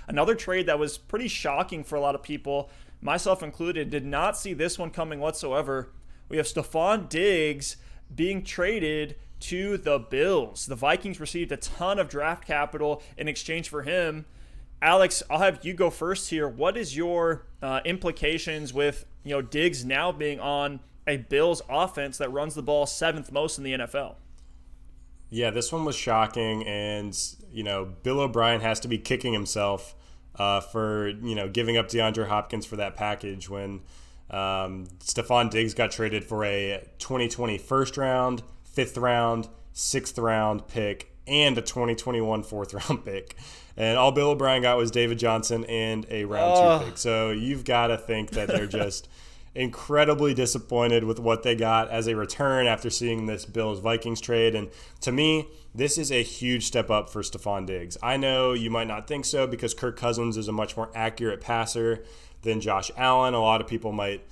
Another trade that was pretty shocking for a lot of people, myself included, did not see this one coming whatsoever. We have Stefon Diggs being traded to the Bills. The Vikings received a ton of draft capital in exchange for him. Alex, I'll have you go first here. What is your implications with Diggs now being on a Bills offense that runs the ball seventh most in the NFL? Yeah, this one was shocking, and Bill O'Brien has to be kicking himself for giving up DeAndre Hopkins for that package when Stefon Diggs got traded for a 2020 first round, fifth round, sixth round pick, and a 2021 fourth round pick. And all Bill O'Brien got was David Johnson and a round two pick. So you've got to think that they're just incredibly disappointed with what they got as a return after seeing this Bills-Vikings trade. And to me, this is a huge step up for Stefon Diggs. I know you might not think so because Kirk Cousins is a much more accurate passer than Josh Allen. A lot of people might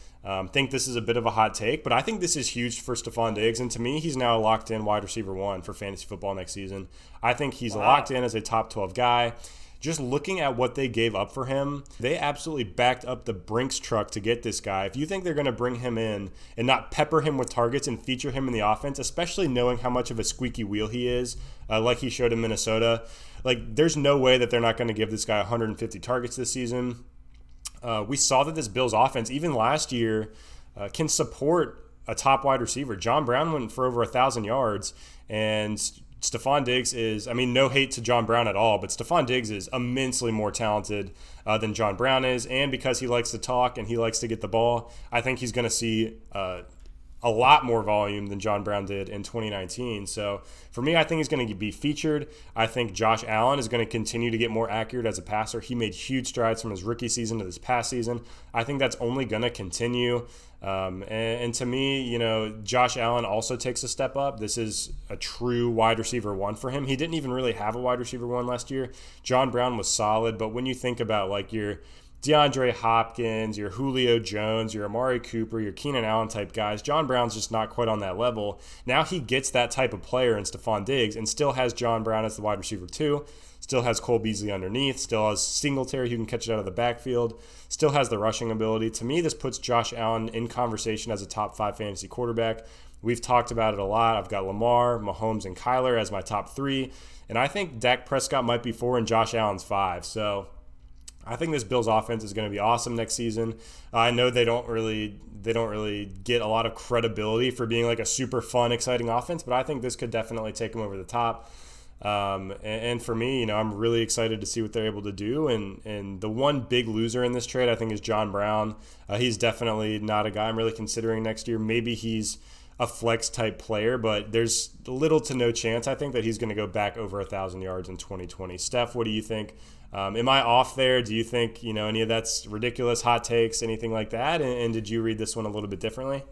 think this is a bit of a hot take, but I think this is huge for Stefon Diggs. And to me, he's now a locked-in wide receiver one for fantasy football next season. I think he's locked in as a top 12 guy. Just looking at what they gave up for him, they absolutely backed up the Brinks truck to get this guy. If you think they're going to bring him in and not pepper him with targets and feature him in the offense, especially knowing how much of a squeaky wheel he is, like he showed in Minnesota, there's no way that they're not going to give this guy 150 targets this season. We saw that this Bills offense, even last year, can support a top wide receiver. John Brown went for over 1,000 yards, and Stefon Diggs is, no hate to John Brown at all, but Stefon Diggs is immensely more talented than John Brown is, and because he likes to talk and he likes to get the ball, I think he's going to see a lot more volume than John Brown did in 2019. So for me, I think he's going to be featured. I think Josh Allen is going to continue to get more accurate as a passer. He made huge strides from his rookie season to this past season. I think that's only going to continue. And to me, Josh Allen also takes a step up. This is a true wide receiver one for him. He didn't even really have a wide receiver one last year. John Brown was solid, but when you think about your DeAndre Hopkins, your Julio Jones, your Amari Cooper, your Keenan Allen type guys, John Brown's just not quite on that level. Now he gets that type of player in Stefon Diggs and still has John Brown as the wide receiver too, still has Cole Beasley underneath, still has Singletary who can catch it out of the backfield, still has the rushing ability. To me, this puts Josh Allen in conversation as a top 5 fantasy quarterback. We've talked about it a lot. I've got Lamar, Mahomes, and Kyler as my top 3, and I think Dak Prescott might be 4 and Josh Allen's 5. So I think this Bills offense is going to be awesome next season. I know they don't really get a lot of credibility for being a super fun, exciting offense, but I think this could definitely take them over the top. And for me, I'm really excited to see what they're able to do. And the one big loser in this trade, I think, is John Brown. He's definitely not a guy I'm really considering next year. Maybe he's a flex type player, but there's little to no chance, I think, that he's going to go back over 1,000 yards in 2020. Steph, what do you think? Am I off there? Do you think, any of that's ridiculous, hot takes, anything like that? And did you read this one a little bit differently?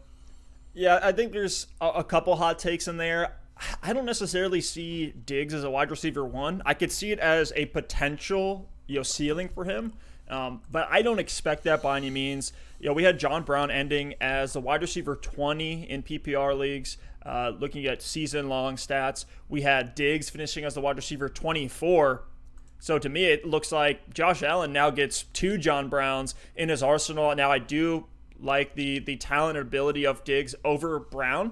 Yeah, I think there's a couple hot takes in there. I don't necessarily see Diggs as a wide receiver one. I could see it as a potential, ceiling for him. But I don't expect that by any means. We had John Brown ending as the wide receiver 20 in PPR leagues, looking at season-long stats. We had Diggs finishing as the wide receiver 24. So to me, it looks like Josh Allen now gets 2 John Browns in his arsenal. Now, I do like the talent and ability of Diggs over Brown.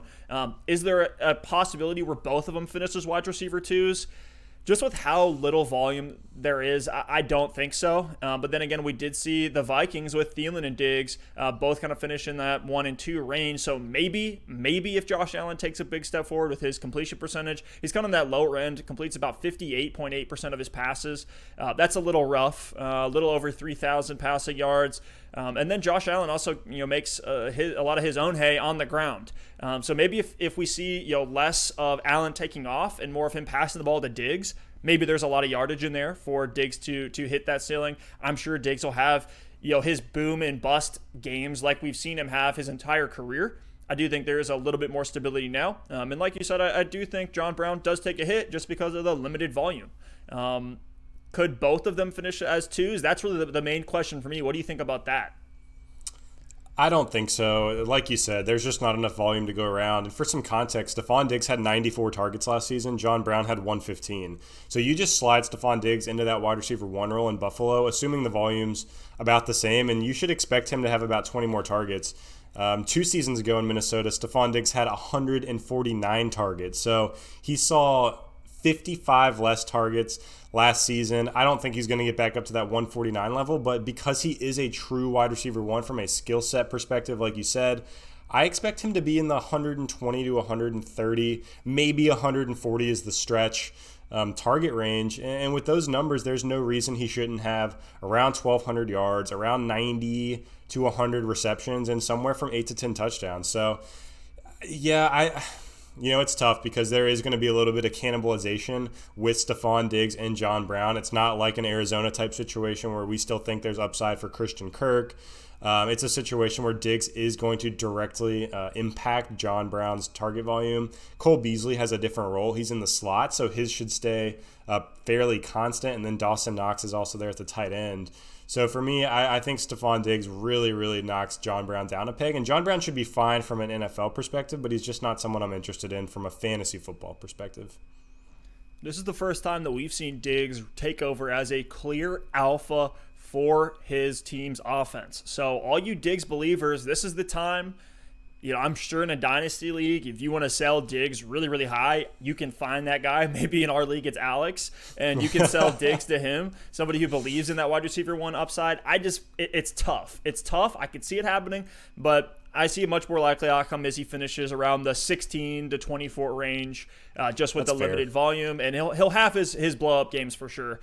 Is there a possibility where both of them finish as wide receiver 2s? Just with how little volume there is, I don't think so. But then again, we did see the Vikings with Thielen and Diggs both kind of finish in that 1 and 2 range. So maybe if Josh Allen takes a big step forward with his completion percentage, he's kind of in that lower end, completes about 58.8% of his passes. That's a little rough, a little over 3,000 passing yards. And then Josh Allen also, makes a lot of his own hay on the ground. So maybe if we see, less of Allen taking off and more of him passing the ball to Diggs, maybe there's a lot of yardage in there for Diggs to hit that ceiling. I'm sure Diggs will have, his boom and bust games like we've seen him have his entire career. I do think there is a little bit more stability now. And like you said, I do think John Brown does take a hit just because of the limited volume. Could both of them finish as 2s? That's really the main question for me. What do you think about that? I don't think so. Like you said, there's just not enough volume to go around. And for some context, Stefon Diggs had 94 targets last season. John Brown had 115. So you just slide Stefon Diggs into that wide receiver one role in Buffalo, assuming the volume's about the same, and you should expect him to have about 20 more targets. 2 seasons ago in Minnesota, Stefon Diggs had 149 targets. So he saw 55 less targets last season. I don't think he's going to get back up to that 149 level, but because he is a true wide receiver one from a skill set perspective, like you said, I expect him to be in the 120 to 130, maybe 140 is the stretch target range. And with those numbers, there's no reason he shouldn't have around 1,200 yards, around 90 to 100 receptions, and somewhere from 8 to 10 touchdowns. So, yeah, it's tough because there is going to be a little bit of cannibalization with Stefon Diggs and John Brown. It's not like an Arizona type situation where we still think there's upside for Christian Kirk. It's a situation where Diggs is going to directly impact John Brown's target volume. Cole Beasley has a different role. He's in the slot, so his should stay fairly constant. And then Dawson Knox is also there at the tight end. So for me, I think Stefon Diggs really, really knocks John Brown down a peg. And John Brown should be fine from an NFL perspective, but he's just not someone I'm interested in from a fantasy football perspective. This is the first time that we've seen Diggs take over as a clear alpha for his team's offense. So all you Diggs believers, this is the time. I'm sure in a dynasty league, if you want to sell Diggs really, really high, you can find that guy. Maybe in our league, it's Alex, and you can sell Diggs to him, somebody who believes in that wide receiver one upside. It's tough. It's tough. I could see it happening, but I see a much more likely outcome as he finishes around the 16 to 24 range, just with That's the fair. limited volume, and he'll have his blow-up games for sure.